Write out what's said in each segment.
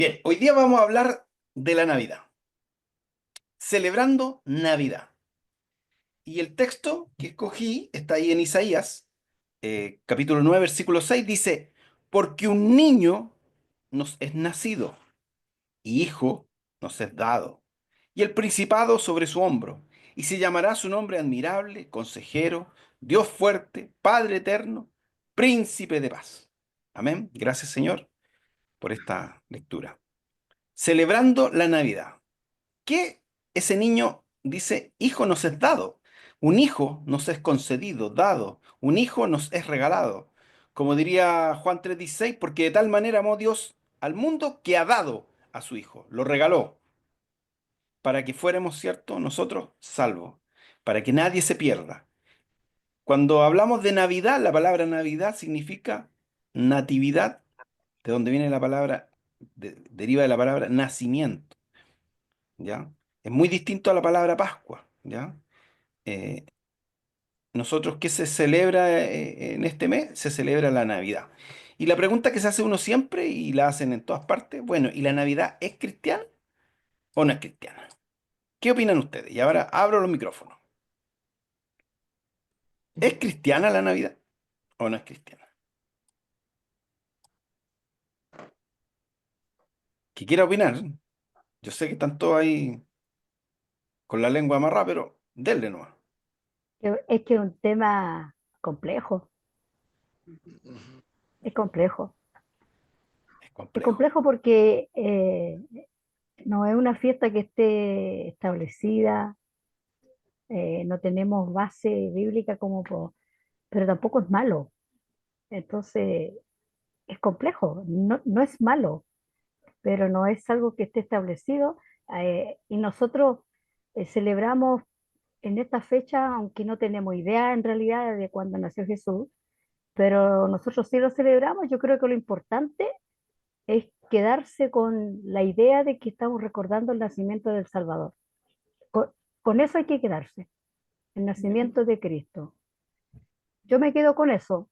Bien, hoy día vamos a hablar de la Navidad, celebrando Navidad. Y el texto que escogí está ahí en Isaías, capítulo 9, versículo 6, dice, porque un niño nos es nacido, y hijo nos es dado, y el principado sobre su hombro, y se llamará su nombre admirable, consejero, Dios fuerte, Padre eterno, príncipe de paz. Amén. Gracias, Señor, por esta lectura. Celebrando la Navidad. Que ese niño dice, hijo nos es dado, un hijo nos es concedido, dado, un hijo nos es regalado. Como diría Juan 3:16, porque de tal manera amó Dios al mundo que ha dado a su hijo, lo regaló, para que fuéramos, cierto, nosotros salvos, para que nadie se pierda. Cuando hablamos de Navidad, la palabra Navidad significa natividad, de donde viene la palabra, deriva de la palabra nacimiento, ¿ya? Es muy distinto a la palabra Pascua, ¿ya? Eh, nosotros, ¿qué se celebra en este mes? Se celebra la Navidad. Y la pregunta que se hace uno siempre, y la hacen en todas partes, bueno, ¿y la Navidad es cristiana o no es cristiana? ¿Qué opinan ustedes? Y ahora abro los micrófonos. ¿Es cristiana la Navidad o no es cristiana? ¿Qué quiera opinar? Yo sé que están todos ahí con la lengua amarrada, pero denle nomás. Es que es un tema complejo, es complejo. Es Es complejo. complejo porque no es una fiesta que esté establecida, no tenemos base bíblica pero tampoco es malo. Entonces, es complejo, no es malo, pero no es algo que esté establecido. Y nosotros celebramos en esta fecha, aunque no tenemos idea en realidad de cuándo nació Jesús, pero nosotros sí lo celebramos. Yo creo que lo importante es quedarse con la idea de que estamos recordando el nacimiento del Salvador. Con, con eso hay que quedarse, el nacimiento de Cristo. Yo me quedo con eso,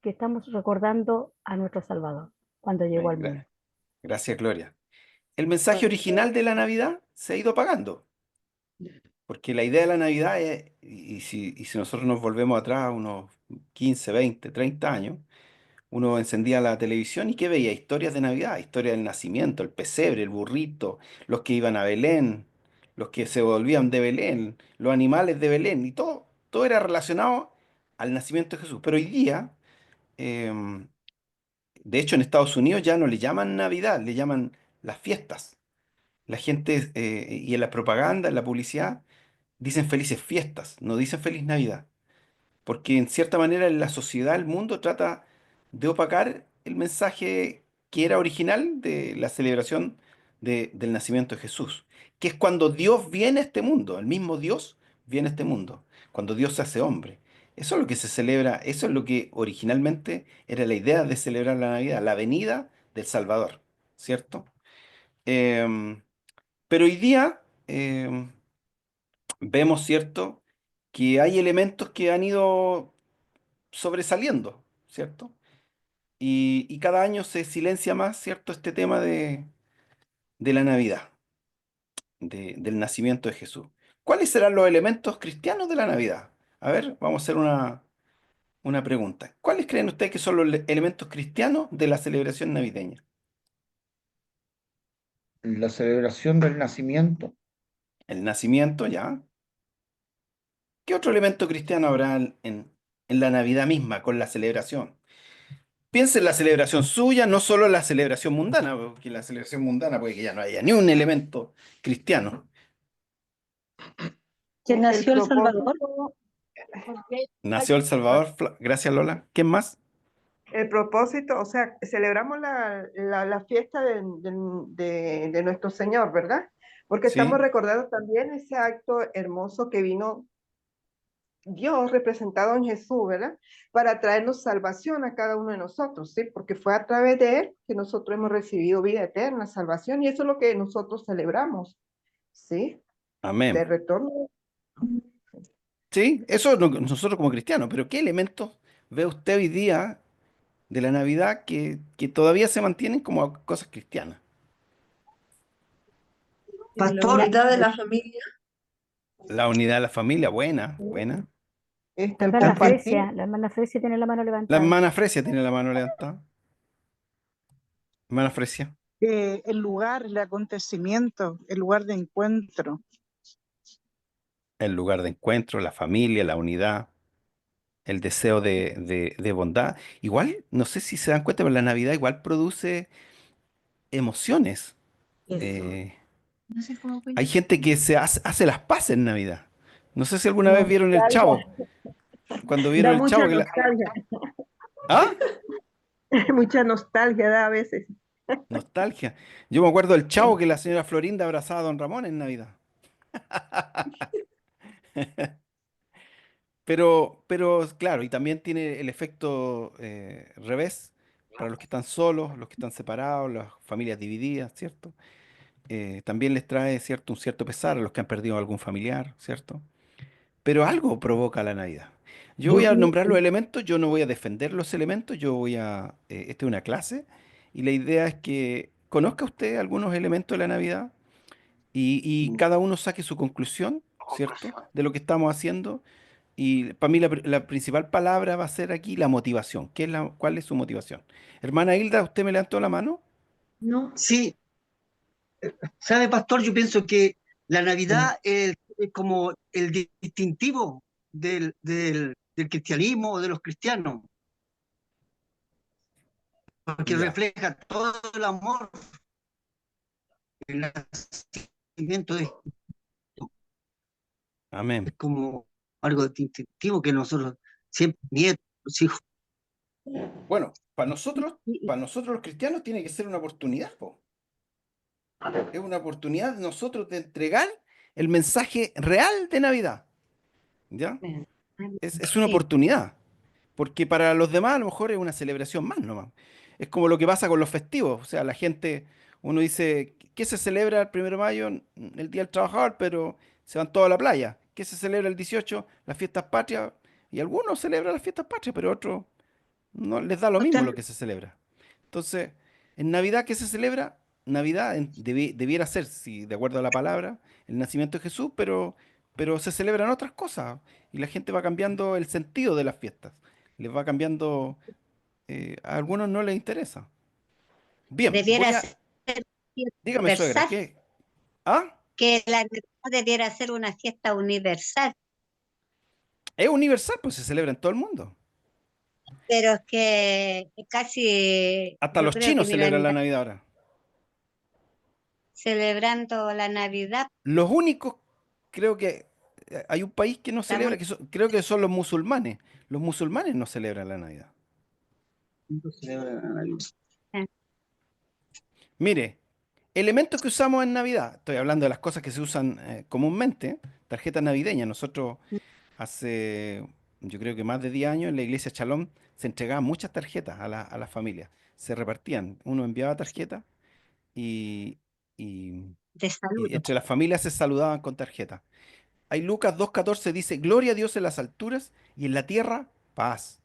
que estamos recordando a nuestro Salvador cuando llegó al mundo. Gracias, Gloria. El mensaje original de la Navidad se ha ido apagando. Porque la idea de la Navidad es, y si nosotros nos volvemos atrás unos 15, 20, 30 años, uno encendía la televisión y ¿qué veía? Historias de Navidad, historia del nacimiento, el pesebre, el burrito, los que iban a Belén, los que se volvían de Belén, los animales de Belén, y todo era relacionado al nacimiento de Jesús. Pero hoy día, em, de hecho en Estados Unidos ya no le llaman Navidad, le llaman las fiestas. La gente, y en la propaganda, en la publicidad, dicen felices fiestas, no dicen feliz Navidad, porque en cierta manera en la sociedad, el mundo trata de opacar el mensaje que era original de la celebración del nacimiento de Jesús, que es cuando Dios viene a este mundo, el mismo Dios viene a este mundo, cuando Dios se hace hombre. Eso es lo que se celebra, eso es lo que originalmente era la idea de celebrar la Navidad, la venida del Salvador, ¿cierto? Em, pero hoy día, vemos, ¿cierto?, que hay elementos que han ido sobresaliendo, ¿cierto? Y cada año se silencia más, ¿cierto?, este tema de la Navidad, del nacimiento de Jesús. ¿Cuáles serán los elementos cristianos de la Navidad? A ver, vamos a hacer una pregunta. ¿Cuáles creen ustedes que son los elementos cristianos de la celebración navideña? La celebración del nacimiento. El nacimiento, ¿ya? ¿Qué otro elemento cristiano habrá en la Navidad misma, con la celebración? Piensa en la celebración suya, no solo la celebración mundana, porque la celebración mundana puede que ya no haya ni un elemento cristiano. Que El nació El Salvador. propósito, Nació El Salvador, gracias Lola. ¿Quién más? El propósito, o sea, celebramos la fiesta de nuestro Señor, ¿verdad? Porque estamos Sí, recordando también ese acto hermoso que vino Dios representado en Jesús, ¿verdad? Para traernos salvación a cada uno de nosotros, ¿sí? Porque fue a través de Él que nosotros hemos recibido vida eterna, salvación, y eso es lo que nosotros celebramos, ¿sí? De amén. retorno. Sí, eso nosotros como cristianos, pero ¿qué elementos ve usted hoy día de la Navidad que todavía se mantienen como cosas cristianas? La Pastor, unidad de la familia. La unidad de la familia, buena, buena. Está La el hermana compartir. Fresia, la hermana Fresia tiene la mano La levantada. hermana Fresia tiene la mano levantada. Hermana Fresia. el lugar, el acontecimiento, el lugar de encuentro. El lugar de encuentro, la familia, la unidad, el deseo de bondad. Igual, no sé si se dan cuenta, pero la Navidad igual produce emociones. Eso. Eh, no sé cómo voy. hay gente que hace las paces en Navidad. No sé si alguna vez vieron El Nostalgia. Chavo. Cuando Da vieron El mucha Chavo que nostalgia. ¿Ah? Mucha nostalgia da a veces. Nostalgia. Yo me acuerdo del Chavo que la señora Florinda abrazaba a Don Ramón en Navidad. Pero claro, y también tiene el efecto revés para los que están solos, los que están separados, las familias divididas, ¿cierto? También les trae, ¿cierto? Un cierto pesar a los que han perdido algún familiar, ¿cierto? Pero algo provoca la Navidad. Yo Yo voy a nombrar los pienso, elementos, yo no voy a defender los elementos, esta es una clase, y la idea es que conozca usted algunos elementos de la Navidad y cada uno saque su conclusión, ¿cierto? De lo que estamos haciendo. Y para mí la principal palabra va a ser aquí la motivación. ¿Cuál es su motivación? Hermana Hilda, ¿usted me levantó la mano? No, Sí, sabe, pastor, yo pienso que la Navidad es como el distintivo del cristianismo o de los cristianos, porque Ya, refleja todo el amor, el nacimiento de Cristo. Es amén. como algo distintivo que nosotros siempre, nietos, los hijos. Bueno, y- para nosotros los cristianos tiene que ser una oportunidad, po. Es una oportunidad de nosotros de entregar el mensaje real de Navidad, ¿ya? y- Es una sí, oportunidad. Porque para los demás a lo mejor es una celebración más nomás. Es como lo que pasa con los festivos. O sea, la gente, uno dice, ¿qué se celebra el 1 de mayo? El Día del Trabajador, pero se van todos a la playa. ¿Qué se celebra el 18? Las fiestas patrias. Y algunos celebran las fiestas patrias, pero otros no les da lo mismo otra, lo que se celebra. Entonces, en Navidad, ¿qué se celebra? Navidad debiera ser, si de acuerdo a la palabra, el nacimiento de Jesús, pero se celebran otras cosas y la gente va cambiando el sentido de las fiestas. Les va cambiando, a algunos no les interesa. Bien, debiera ser fiesta dígame, suegra, universal, ¿qué? ¿Ah? que la Navidad debiera ser una fiesta universal, Es universal, pues se celebra en todo el mundo. pero es que casi, Hasta yo los creo que chinos mira, celebran la Navidad ahora. celebrando la Navidad, Los únicos, creo que hay un país que no estamos, celebra, creo que son los musulmanes. Los musulmanes no celebran la Navidad. eh, Mire, elementos que usamos en Navidad. Estoy hablando de las cosas que se usan comúnmente. Tarjetas navideñas. Nosotros hace, yo creo que más de 10 años en la iglesia Shalom se entregaban muchas tarjetas a las familias. Se repartían. Uno enviaba tarjetas y, y- de y saludo. entre las familias se saludaban con tarjetas. Hay Lucas 2.14 dice, Gloria a Dios en las alturas y en la tierra, paz.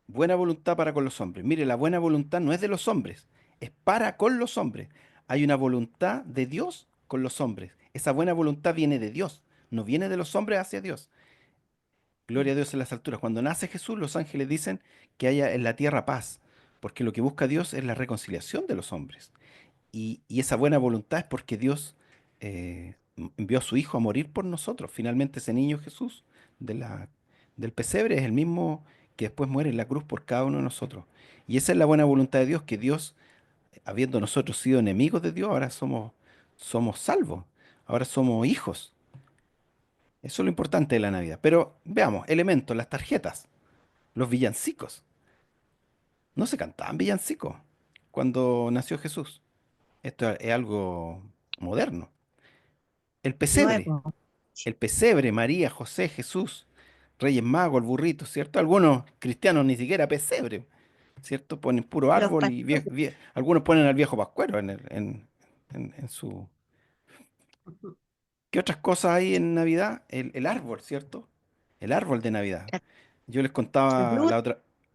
Buena voluntad para con los hombres. Mire, la buena voluntad no es de los hombres, es para con los hombres. Hay una voluntad de Dios con los hombres. Esa buena voluntad viene de Dios, no viene de los hombres hacia Dios. Gloria a Dios en las alturas. Cuando nace Jesús, los ángeles dicen que haya en la tierra paz, porque lo que busca Dios es la reconciliación de los hombres. Y esa buena voluntad es porque Dios envió a su Hijo a morir por nosotros. Finalmente ese niño Jesús de del pesebre es el mismo que después muere en la cruz por cada uno de nosotros. Y esa es la buena voluntad de Dios, que Dios, habiendo nosotros sido enemigos de Dios, ahora somos salvos, ahora somos hijos. Eso es lo importante de la Navidad. Pero veamos, elementos, las tarjetas, los villancicos. No se cantaban villancicos cuando nació Jesús. Esto es algo moderno. El pesebre, Nuevo, el pesebre, María, José, Jesús, Reyes Magos, el burrito, ¿cierto? Algunos cristianos ni siquiera pesebre, ¿cierto? Ponen puro los árbol y pastores, algunos ponen al viejo pascuero en su... ¿Qué otras cosas hay en Navidad? El árbol, ¿cierto? El árbol de Navidad. Yo el luz,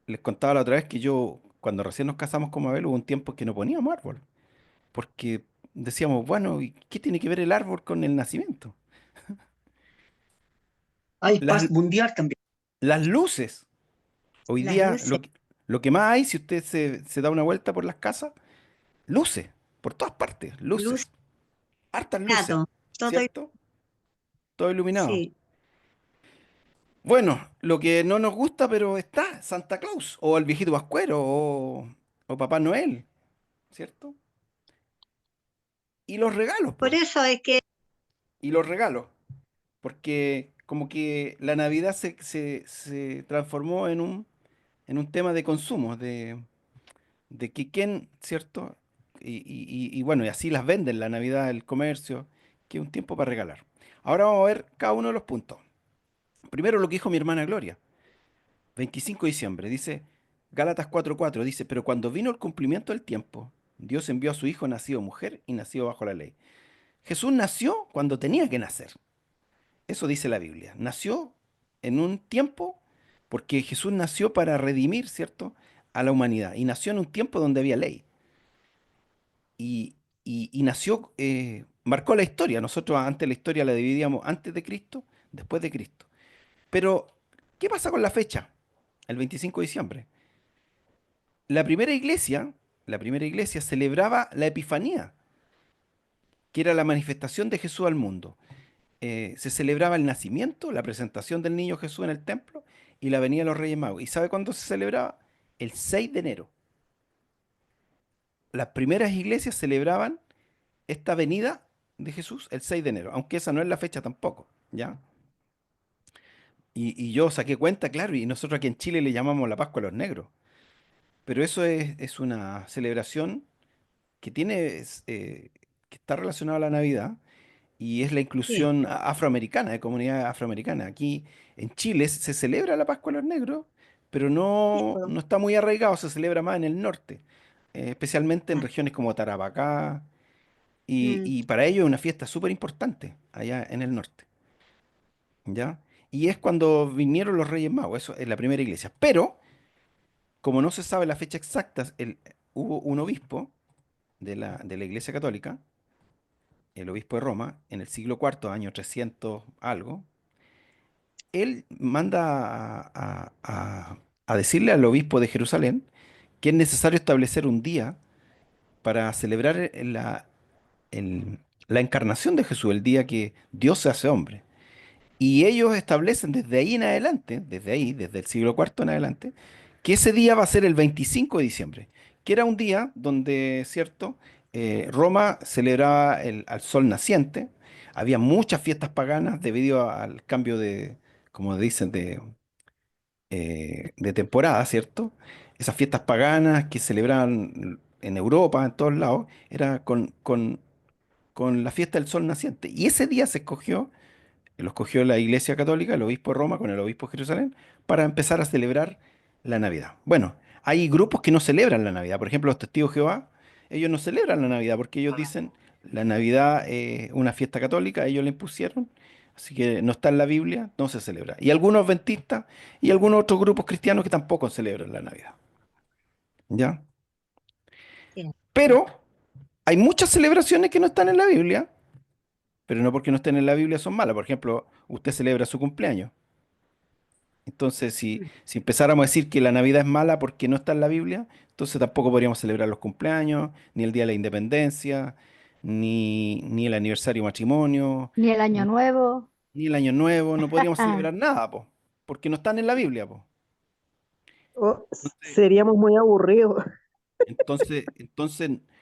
les contaba la otra vez que yo, cuando recién nos casamos con Mabel, hubo un tiempo que no poníamos árbol, porque decíamos, bueno, ¿y qué tiene que ver el árbol con el nacimiento? Hay Las, paz mundial también. las luces. Hoy Las día luces, lo que más hay, si usted se da una vuelta por las casas, luces, por todas partes, luz, luces, hartas luces, claro, todo, ¿cierto? Todo iluminado. sí. Bueno, lo que no nos gusta, pero está Santa Claus, o el viejito Pascuero, o Papá Noel, ¿cierto? Y los regalos, Por pues, eso es que, y los regalos, porque como que la Navidad se transformó en un tema de consumo, de que quién, ¿cierto? Y bueno, y así las venden la Navidad, el comercio, que es un tiempo para regalar. Ahora vamos a ver cada uno de los puntos. Primero lo que dijo mi hermana Gloria, 25 de diciembre, dice Gálatas 4:4, dice, pero cuando vino el cumplimiento del tiempo, Dios envió a su Hijo nacido mujer y nacido bajo la ley. Jesús nació cuando tenía que nacer. Eso dice la Biblia. Nació en un tiempo, porque Jesús nació para redimir, ¿cierto?, a la humanidad. Y nació en un tiempo donde había ley. Y nació, marcó la historia. Nosotros antes la historia la dividíamos antes de Cristo, después de Cristo. Pero, ¿qué pasa con la fecha? El 25 de diciembre. La primera iglesia, la primera iglesia celebraba la Epifanía, que era la manifestación de Jesús al mundo. Se celebraba el nacimiento, la presentación del niño Jesús en el templo y la venida de los Reyes Magos. ¿Y sabe cuándo se celebraba? El 6 de enero. Las primeras iglesias celebraban esta venida de Jesús el 6 de enero, aunque esa no es la fecha tampoco, ¿ya? Y yo saqué cuenta, claro, y nosotros aquí en Chile le llamamos la Pascua a los negros, pero eso es una celebración que tiene, que está relacionada a la Navidad y es la Sí, inclusión afroamericana, de comunidad afroamericana. Aquí en Chile se celebra la Pascua a los negros, pero sí, no, pues, no está muy arraigado, se celebra más en el norte, especialmente en ah, regiones como Tarapacá, mm, y para ellos es una fiesta súper importante allá en el norte, ¿ya? Y es cuando vinieron los Reyes Magos, eso es la primera iglesia. Pero, como no se sabe la fecha exacta, hubo un obispo de la Iglesia Católica, el obispo de Roma, en el siglo cuarto, año 300 algo, él manda a decirle al obispo de Jerusalén que es necesario establecer un día para celebrar el- la encarnación de Jesús, el día que Dios se hace hombre. Y ellos establecen desde ahí en adelante, desde ahí, desde el siglo cuarto en adelante, que ese día va a ser el 25 de diciembre, que era un día donde, ¿cierto? Roma celebraba al sol naciente, había muchas fiestas paganas debido al cambio de, como dicen, de temporada, ¿cierto? Esas fiestas paganas que celebraban en Europa, en todos lados, era con la fiesta del sol naciente. Y ese día se escogió lo escogió la Iglesia Católica, el obispo de Roma con el obispo de Jerusalén, para empezar a celebrar la Navidad. Bueno, hay grupos que no celebran la Navidad. Por ejemplo, los testigos de Jehová, ellos no celebran la Navidad porque ellos dicen la Navidad es una fiesta católica, ellos la impusieron, así que no está en la Biblia, no se celebra. Y algunos adventistas y algunos otros grupos cristianos que tampoco celebran la Navidad. ¿Ya? sí. Pero hay muchas celebraciones que no están en la Biblia, pero no porque no estén en la Biblia son malas. Por ejemplo, usted celebra su cumpleaños. Entonces, si empezáramos a decir que la Navidad es mala porque no está en la Biblia, entonces tampoco podríamos celebrar los cumpleaños, ni el Día de la Independencia, ni el aniversario de matrimonio, Ni el Año ni, Nuevo. ni el Año Nuevo, no podríamos celebrar nada, po, porque no están en la Biblia, po. Oh, Entonces, seríamos muy aburridos. entonces,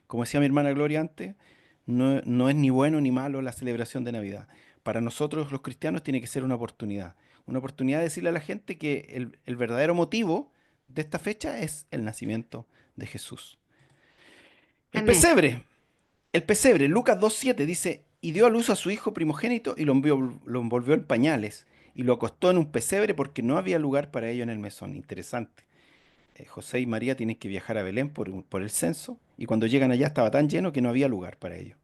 como decía mi hermana Gloria antes, no es ni bueno ni malo la celebración de Navidad. Para nosotros los cristianos tiene que ser una oportunidad de decirle a la gente que el verdadero motivo de esta fecha es el nacimiento de Jesús. El Amén. pesebre, el pesebre, Lucas 2:7 dice, y dio a luz a su hijo primogénito y lo envolvió en pañales y lo acostó en un pesebre porque no había lugar para ello en el mesón. Interesante. José y María tienen que viajar a Belén por el censo y cuando llegan allá estaba tan lleno que no había lugar para ellos.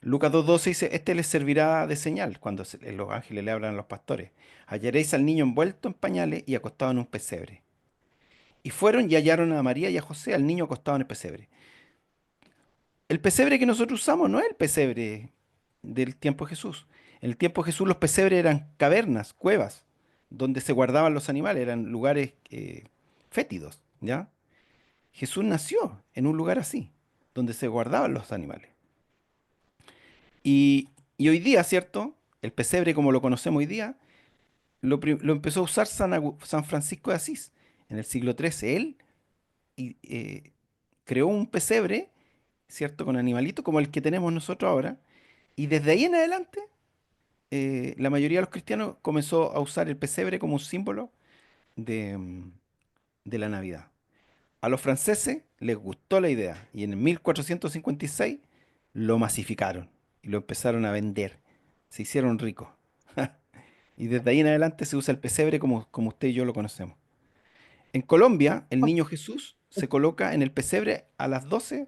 Lucas 2:12 dice, este les servirá de señal cuando los ángeles le hablan a los pastores. Hallaréis al niño envuelto en pañales y acostado en un pesebre. Y fueron y hallaron a María y a José al niño acostado en el pesebre. el pesebre que nosotros usamos no es el pesebre del tiempo de Jesús. En el tiempo de Jesús los pesebres eran cavernas, cuevas, donde se guardaban los animales, eran lugares fétidos, ¿ya? Jesús nació en un lugar así, donde se guardaban los animales. Y hoy día, ¿cierto? El pesebre como lo conocemos hoy día, lo empezó a usar San Francisco de Asís en el siglo XIII. Él creó un pesebre, ¿cierto? Con animalitos como el que tenemos nosotros ahora. Y desde ahí en adelante, la mayoría de los cristianos comenzó a usar el pesebre como un símbolo de la Navidad. A los franceses les gustó la idea y en 1456 lo masificaron y lo empezaron a vender. Se hicieron ricos. Y desde ahí en adelante se usa el pesebre como usted y yo lo conocemos. En Colombia, el niño Jesús se coloca en el pesebre a las 12,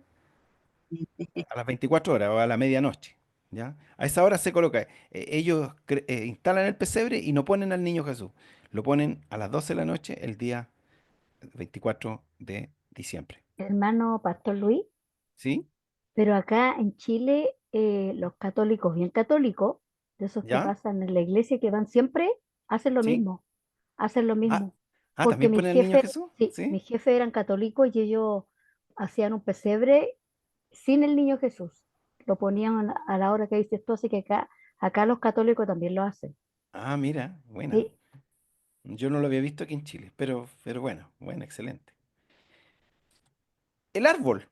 a las 24 horas o a la medianoche. ¿Ya? A esa hora se coloca. Ellos instalan el pesebre y no ponen al niño Jesús. Lo ponen a las 12 de la noche el día 24 de diciembre. hermano Pastor Luis, ¿Sí? pero acá en Chile los católicos, bien católicos, de esos que ¿Ya? pasan en la iglesia que van siempre, hacen lo ¿Sí? mismo, hacen lo Ah, mismo. Porque ¿también mi ponen al niño jefe, Jesús? sí, ¿Sí? mis jefes eran católicos y ellos hacían un pesebre sin el niño Jesús. Lo ponían a la hora que dices tú, así que acá los católicos también lo hacen. Ah, mira, buena. Sí, Yo no lo había visto aquí en Chile, pero bueno, excelente. El árbol.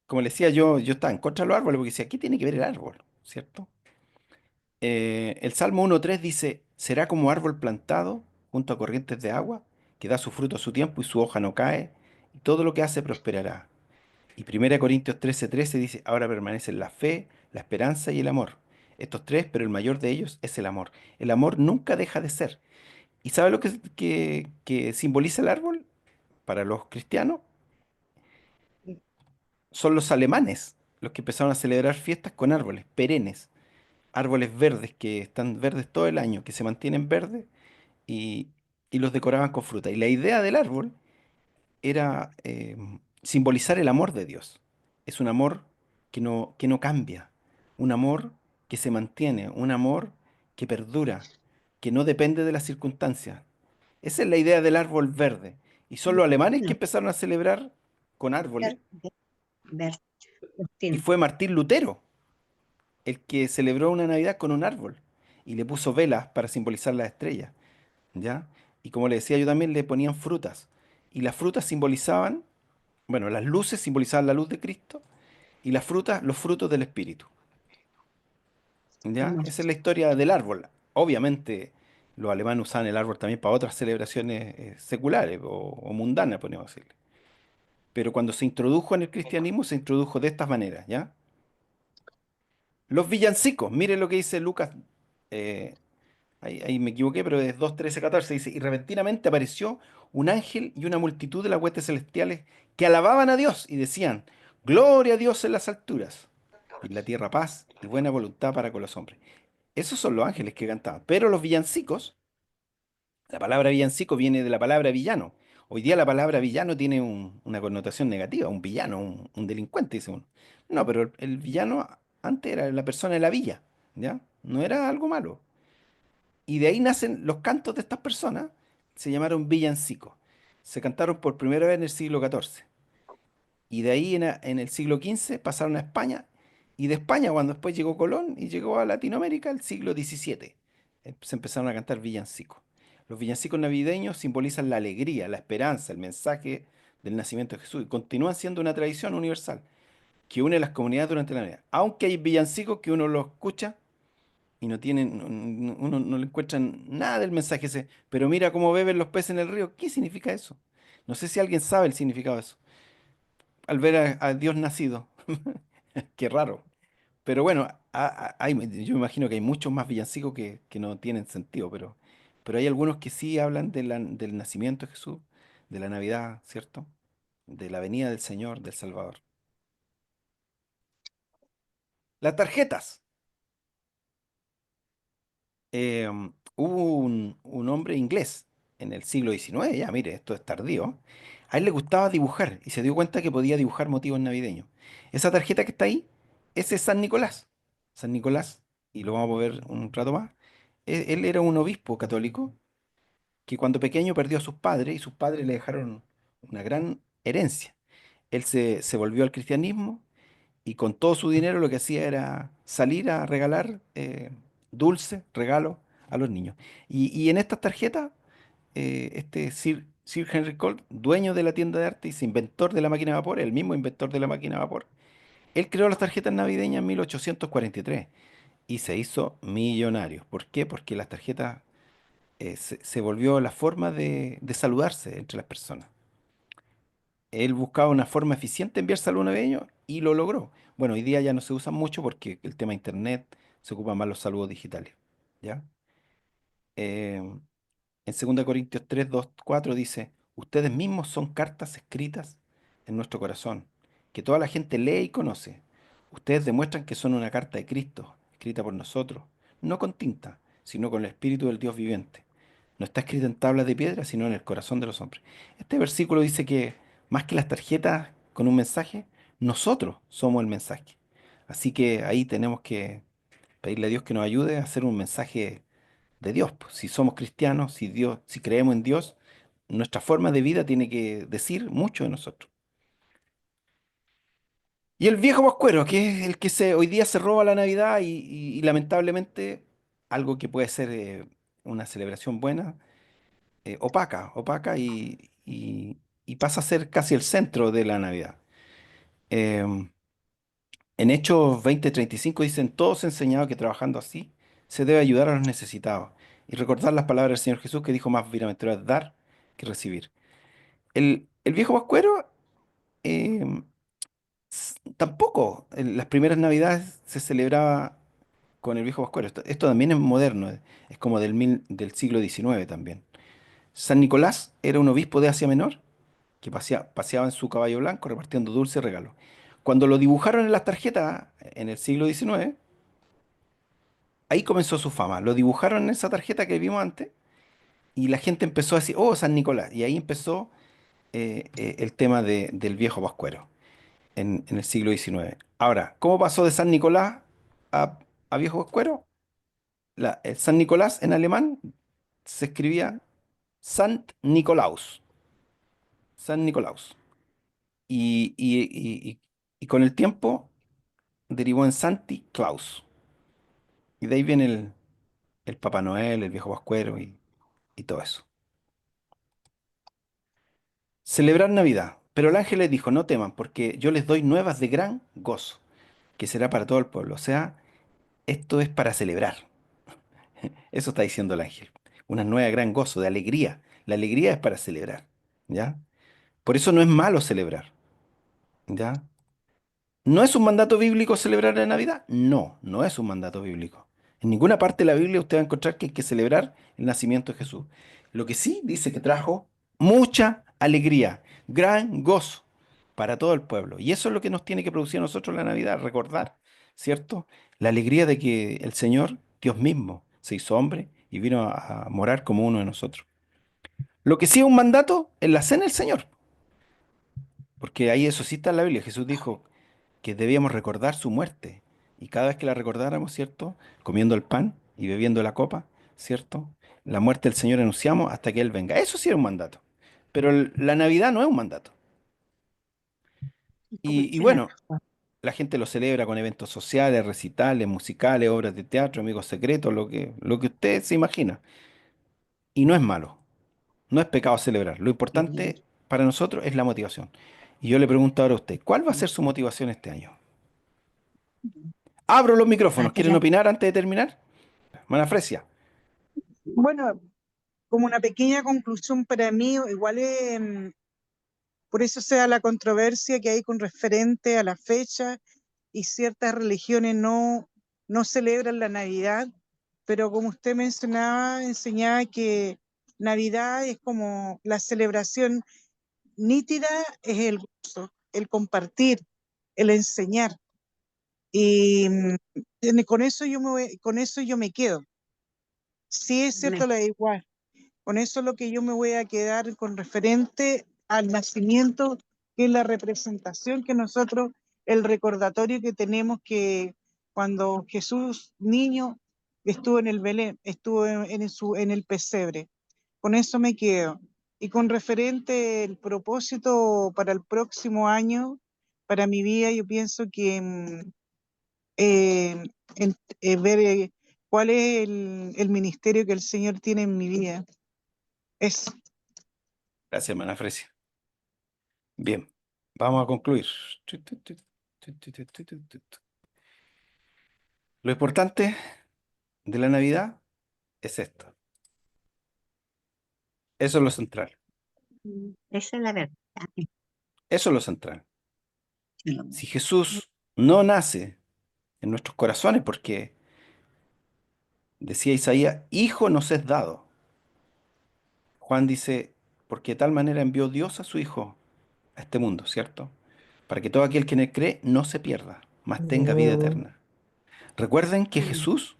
Como le decía yo estaba en contra de los árboles porque decía, ¿qué tiene que ver el árbol? ¿Cierto? El Salmo 1.3 dice, será como árbol plantado junto a corrientes de agua, que da su fruto a su tiempo y su hoja no cae, y todo lo que hace prosperará. Y 1 Corintios 13:13 dice, ahora permanecen la fe, la esperanza y el amor. Estos tres, pero el mayor de ellos es el amor. El amor nunca deja de ser. ¿Y sabe lo que simboliza el árbol para los cristianos? Son los alemanes los que empezaron a celebrar fiestas con árboles perennes, árboles verdes que están verdes todo el año, que se mantienen verdes y, y los decoraban con fruta. Y la idea del árbol era simbolizar el amor de Dios. Es un amor que no cambia, un amor que se mantiene, un amor que perdura, que no depende de las circunstancias. Esa es la idea del árbol verde. Y son los alemanes que empezaron a celebrar con árboles. Ver, Y Agustín. fue Martín Lutero el que celebró una Navidad con un árbol y le puso velas para simbolizar las estrellas, ¿ya? Y como le decía yo también, le ponían frutas. Y las frutas simbolizaban, bueno, las luces simbolizaban la luz de Cristo y las frutas, los frutos del Espíritu, ¿ya? Esa es la historia del árbol. Obviamente, los alemanes usaban el árbol también para otras celebraciones seculares o mundanas, podríamos decirle. Pero cuando se introdujo en el cristianismo, se introdujo de estas maneras, ¿ya? Los villancicos, mire lo que dice Lucas, eh, ahí me equivoqué, pero es 2:13-14 dice, y repentinamente apareció un ángel y una multitud de las huestes celestiales que alababan a Dios y decían, Gloria a Dios en las alturas, y en la tierra paz y buena voluntad para con los hombres. Esos son los ángeles que cantaban. Pero los villancicos, la palabra villancico viene de la palabra villano. Hoy día la palabra villano tiene una connotación negativa, un villano, un delincuente, dice uno. No, pero el villano antes era la persona de la villa, ¿ya? No era algo malo. Y de ahí nacen los cantos de estas personas, se llamaron villancicos. Se cantaron por primera vez en el siglo XIV. Y de ahí en el siglo XV pasaron a España. Y de España, cuando después llegó Colón y llegó a Latinoamérica, el siglo XVII, se empezaron a cantar villancicos. Los villancicos navideños simbolizan la alegría, la esperanza, el mensaje del nacimiento de Jesús. Y continúan siendo una tradición universal que une a las comunidades durante la Navidad. Aunque hay villancicos que uno los escucha y no tienen, uno no le encuentran nada del mensaje ese, pero mira cómo beben los peces en el río. ¿Qué significa eso? No sé si alguien sabe el significado de eso. Al ver a Dios nacido. Qué raro. Pero bueno, yo me imagino que hay muchos más villancicos que no tienen sentido, pero hay algunos que sí hablan del nacimiento de Jesús, de la Navidad, ¿cierto? De la venida del Señor, del Salvador. Las tarjetas. Hubo un hombre inglés en el siglo XIX, ya mire, esto es tardío, A él le gustaba dibujar y se dio cuenta que podía dibujar motivos navideños. Esa tarjeta que está ahí, ese es San Nicolás. San Nicolás, y lo vamos a ver un rato más, él era un obispo católico que cuando pequeño perdió a sus padres y sus padres le dejaron una gran herencia. Él se volvió al cristianismo y con todo su dinero lo que hacía era salir a regalar dulces, regalos a los niños. Y en estas tarjetas, este Sir Henry Cole, dueño de la tienda de arte y inventor de la máquina de vapor, el mismo inventor de la máquina de vapor, él creó las tarjetas navideñas en 1843 y se hizo millonario. ¿Por qué? Porque las tarjetas se volvió la forma de saludarse entre las personas. Él buscaba una forma eficiente de enviar saludos navideños y lo logró. Bueno, hoy día ya no se usan mucho porque el tema de internet se ocupa más los saludos digitales. ¿Ya? En 2 Corintios 3, 2, 4 dice, ustedes mismos son cartas escritas en nuestro corazón, que toda la gente lee y conoce. Ustedes demuestran que son una carta de Cristo, escrita por nosotros, no con tinta, sino con el Espíritu del Dios viviente. No está escrita en tablas de piedra, sino en el corazón de los hombres. Este versículo dice que más que las tarjetas con un mensaje, nosotros somos el mensaje. Así que ahí tenemos que pedirle a Dios que nos ayude a hacer un mensaje de Dios, pues. Si somos cristianos, si Dios, si creemos en Dios, nuestra forma de vida tiene que decir mucho de nosotros. Y el viejo Pascuero, que es el que hoy día se roba la Navidad y lamentablemente algo que puede ser una celebración buena, opaca y pasa a ser casi el centro de la Navidad. Em, en Hechos 20:35 dicen, todos enseñados que trabajando así se debe ayudar a los necesitados y recordar las palabras del Señor Jesús que dijo más bienaventurado es dar que recibir. El viejo Pascuero em, tampoco en las primeras Navidades se celebraba con el viejo Pascuero. Esto también es moderno, es como del siglo XIX también. San Nicolás era un obispo de Asia Menor que paseaba en su caballo blanco repartiendo dulces y regalos. Cuando lo dibujaron en las tarjetas en el siglo XIX, ahí comenzó su fama. Lo dibujaron en esa tarjeta que vimos antes y la gente empezó a decir, oh, San Nicolás. Y ahí empezó el tema del viejo Pascuero en el siglo XIX. Ahora, ¿cómo pasó de San Nicolás a viejo Pascuero? El San Nicolás en alemán se escribía Sant Nikolaus. San Nikolaus. Y con el tiempo derivó en Santi Claus. Y de ahí viene el Papá Noel, el viejo Pascuero y todo eso. Celebrar Navidad. Pero el ángel les dijo, no teman, porque yo les doy nuevas de gran gozo, que será para todo el pueblo. O sea, esto es para celebrar. Eso está diciendo el ángel. Una nueva gran gozo, de alegría. La alegría es para celebrar. ¿Ya? Por eso no es malo celebrar. ¿Ya? ¿No es un mandato bíblico celebrar la Navidad? No, no es un mandato bíblico. En ninguna parte de la Biblia usted va a encontrar que hay que celebrar el nacimiento de Jesús. Lo que sí dice que trajo mucha alegría, gran gozo para todo el pueblo. Y eso es lo que nos tiene que producir a nosotros la Navidad, recordar, ¿cierto? La alegría de que el Señor, Dios mismo, se hizo hombre y vino a morar como uno de nosotros. Lo que sí es un mandato es la cena del Señor, porque ahí eso sí está en la Biblia. Jesús dijo que debíamos recordar su muerte. Y cada vez que la recordáramos, ¿cierto? Comiendo el pan y bebiendo la copa, ¿cierto? La muerte del Señor anunciamos hasta que Él venga. Eso sí era un mandato. Pero la Navidad no es un mandato. ¿Y por Y qué no? bueno, la gente lo celebra con eventos sociales, recitales, musicales, obras de teatro, amigos secretos, lo que usted se imagina. Y no es malo, no es pecado celebrar. Lo importante para nosotros es la motivación. Y yo le pregunto ahora a usted, ¿cuál va a ser su motivación este año? Abro los micrófonos. ¿Quieren opinar antes de terminar? Mana Fresia. Bueno, como una pequeña conclusión para mí, igual por eso sea la controversia que hay con referente a la fecha y ciertas religiones no celebran la Navidad, pero como usted mencionaba, enseñaba que Navidad es como la celebración nítida, es el gozo, el compartir, el enseñar. Y con eso con eso yo me quedo. Sí es cierto, la igual. Con eso es lo que yo me voy a quedar con referente al nacimiento, que es la representación que nosotros, el recordatorio que tenemos que cuando Jesús niño estuvo en el Belén, estuvo en el pesebre. Con eso me quedo. Y con referente el propósito para el próximo año, para mi vida, yo pienso que eh, ver cuál es el ministerio que el Señor tiene en mi vida. Eso. Gracias, hermana Fresia. Bien, vamos a concluir. Lo importante de la Navidad es esto. Eso es lo central. Esa es la verdad. Eso es lo central. Si Jesús no nace en nuestros corazones, porque decía Isaías, hijo nos es dado. Juan dice, porque de tal manera envió Dios a su Hijo a este mundo, ¿cierto? Para que todo aquel que en él cree no se pierda, mas tenga vida eterna. Recuerden que Jesús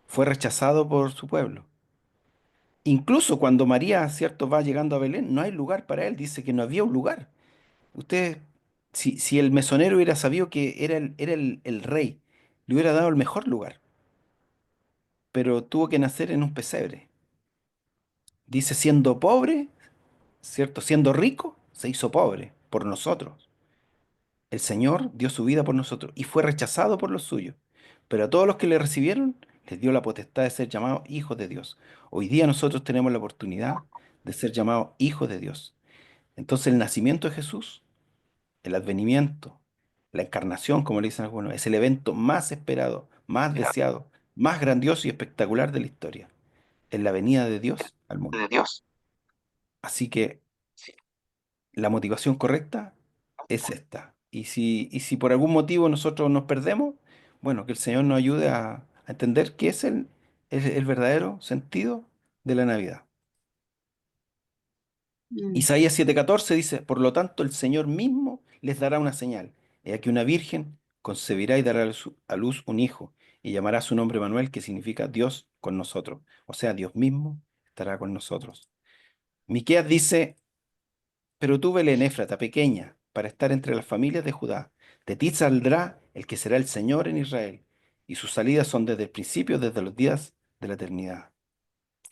fue rechazado por su pueblo. Incluso cuando María, ¿cierto?, va llegando a Belén, no hay lugar para él, dice que no había un lugar. Usted, si el mesonero hubiera sabido que era el rey, le hubiera dado el mejor lugar, pero tuvo que nacer en un pesebre. Dice, siendo pobre, ¿cierto? Siendo rico, se hizo pobre por nosotros. El Señor dio su vida por nosotros y fue rechazado por los suyos. Pero a todos los que le recibieron, les dio la potestad de ser llamados hijos de Dios. Hoy día nosotros tenemos la oportunidad de ser llamados hijos de Dios. Entonces el nacimiento de Jesús, el advenimiento, la encarnación, como le dicen algunos, es el evento más esperado, más deseado, más grandioso y espectacular de la historia. Es la venida de Dios al mundo. Así que la motivación correcta es esta. Y si por algún motivo nosotros nos perdemos, bueno, que el Señor nos ayude a entender qué es el verdadero sentido de la Navidad. Isaías 7:14 dice, por lo tanto el Señor mismo les dará una señal. He aquí una virgen concebirá y dará a luz un hijo, y llamará su nombre Manuel, que significa Dios con nosotros. O sea, Dios mismo estará con nosotros. Miqueas dice, pero tú, Belén Éfrata, pequeña, para estar entre las familias de Judá, de ti saldrá el que será el Señor en Israel, y sus salidas son desde el principio, desde los días de la eternidad.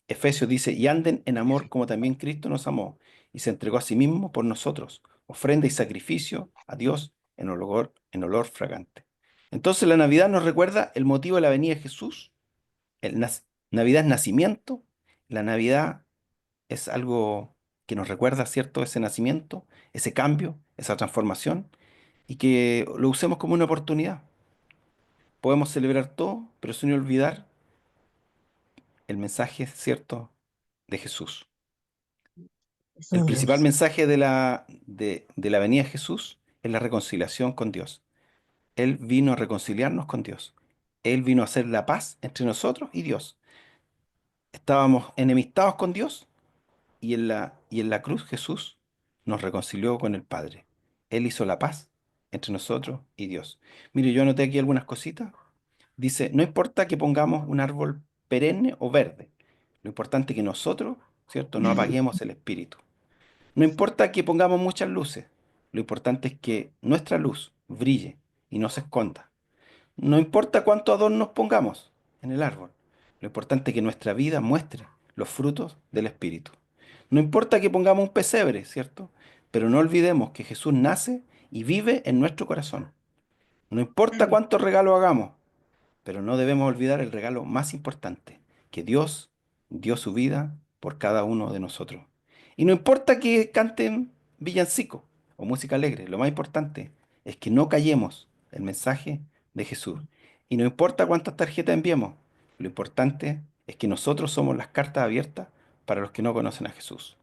Efesios dice, y anden en amor como también Cristo nos amó, y se entregó a sí mismo por nosotros, ofrenda y sacrificio a Dios en olor fragante. Entonces la Navidad nos recuerda el motivo de la venida de Jesús. Navidad es nacimiento, la Navidad es algo que nos recuerda, ¿cierto?, ese nacimiento, ese cambio, esa transformación, y que lo usemos como una oportunidad. Podemos celebrar todo, pero sin olvidar el mensaje, ¿cierto?, de Jesús. El principal mensaje de la venida de Jesús es la reconciliación con Dios. Él vino a reconciliarnos con Dios. Él vino a hacer la paz entre nosotros y Dios. Estábamos enemistados con Dios. Y en la cruz Jesús nos reconcilió con el Padre. Él hizo la paz entre nosotros y Dios. Mire, yo anoté aquí algunas cositas. Dice, no importa que pongamos un árbol perenne o verde. Lo importante es que nosotros, ¿cierto?, no apaguemos el espíritu. No importa que pongamos muchas luces. Lo importante es que nuestra luz brille y no se esconda. No importa cuántos adornos pongamos en el árbol. Lo importante es que nuestra vida muestre los frutos del Espíritu. No importa que pongamos un pesebre, ¿cierto? Pero no olvidemos que Jesús nace y vive en nuestro corazón. No importa cuántos regalos hagamos, pero no debemos olvidar el regalo más importante, que Dios dio su vida por cada uno de nosotros. Y no importa que canten villancico o música alegre, lo más importante es que no callemos el mensaje de Jesús. Y no importa cuántas tarjetas enviemos, lo importante es que nosotros somos las cartas abiertas para los que no conocen a Jesús.